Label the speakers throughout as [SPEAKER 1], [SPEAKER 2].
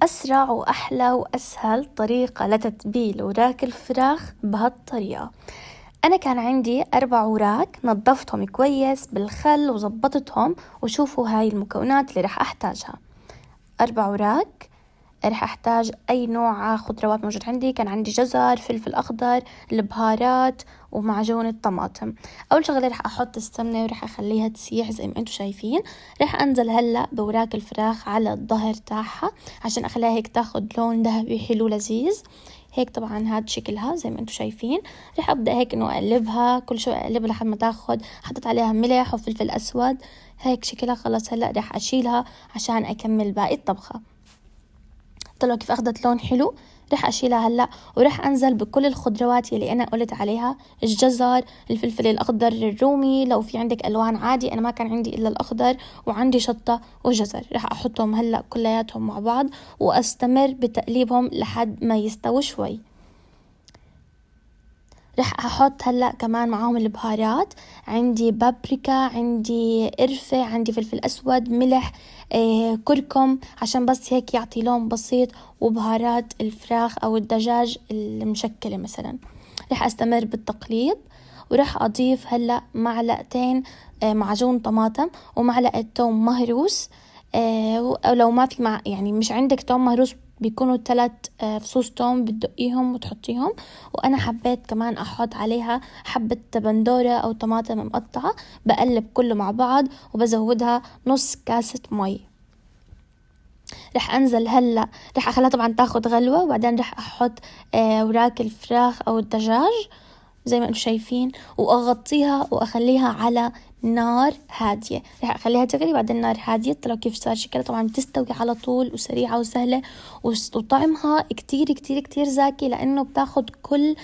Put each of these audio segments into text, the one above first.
[SPEAKER 1] أسرع وأحلى وأسهل طريقة لتتبيل وراك الفراخ بهالطريقة. أنا كان عندي 4 وراك، نظفتهم كويس بالخل وزبطتهم، وشوفوا هاي المكونات اللي رح أحتاجها. 4 وراك، رح أحتاج أي نوع خضروات موجود عندي. كان عندي جزر، فلفل أخضر، البهارات، ومعجون الطماطم. أول شغلة رح أحط السمنة ورح أخليها تسيح زي ما أنتم شايفين. رح أنزل هلأ بوراك الفراخ على الظهر تاعها عشان أخليها هيك تاخد لون ذهبي حلو لذيذ. هيك طبعا هاد شكلها زي ما انتم شايفين. رح أبدأ هيك إنه أقلبها، كل شوي أقلبها لحد ما تاخد. حطيت عليها ملح وفلفل أسود، هيك شكلها. خلاص هلأ رح أشيلها عشان أكمل باقي الطبخة. طلعوا كيف أخذت لون حلو. رح أشيلها هلأ ورح أنزل بكل الخضروات اللي أنا قلت عليها: الجزر، الفلفل الأخضر الرومي، لو في عندك ألوان عادي، أنا ما كان عندي إلا الأخضر، وعندي شطة وجزر. رح أحطهم هلأ كلياتهم مع بعض وأستمر بتقليبهم لحد ما يستوي شوي. رح أحط هلأ كمان معاهم البهارات. عندي بابريكا، عندي قرفة، عندي فلفل أسود، ملح، كركم، عشان بس هيك يعطي لون بسيط، وبهارات الفراخ أو الدجاج المشكلة مثلا. رح أستمر بالتقليب، ورح أضيف هلأ معلقتين معجون طماطم، ومعلقة توم مهروس. أو لو ما في يعني مش عندك توم مهروس، بيكونوا 3 فصوص توم بتدقيهم وتحطيهم. وأنا حبيت كمان أحط عليها حبة بندورة أو طماطم مقطعة. بقلب كله مع بعض وبزودها نص كاسة مي. رح أنزل هلأ، رح أخليها طبعا تاخد غلوة، وبعدين رح أحط وراك الفراخ أو الدجاج زي ما انتم شايفين، وأغطيها وأخليها على نار هادية. رح أخليها تغلي بعدين نار هادية. طلعوا كيف صار شكلها. طبعا بتستوي على طول وسريعة وسهلة، وطعمها كتير كتير كتير زاكي، لأنه بتاخد كل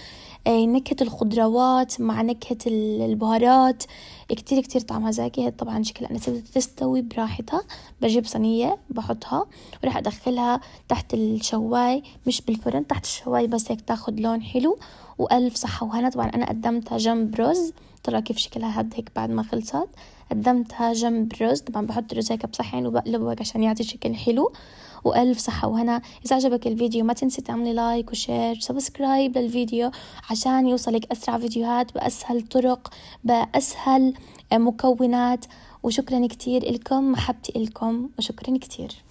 [SPEAKER 1] نكهة الخضروات مع نكهة البهارات. كتير كتير طعمها زاكي. هي طبعا شكلها أنا سيبتها تستوي براحتها. بجيب صينية بحطها ورح أدخلها تحت الشواي، مش بالفرن، تحت الشواي بس هيك تاخد لون حلو. وألف صحة وهنا. طبعا أنا قدمتها جنب رز. طلع كيف شكلها هاد هيك بعد ما خلصت. قدمتها جنب رز. طبعا بحط رز هيك بصحن وبقلبه هيك عشان يعطي شكل حلو. وألف صحة وهنا. إذا عجبك الفيديو ما تنسي تعملي لايك وشير وسبسكرايب للفيديو عشان يوصلك أسرع فيديوهات بأسهل طرق، بأسهل مكونات. وشكرا كتير لكم، محبتي لكم، وشكرا كتير.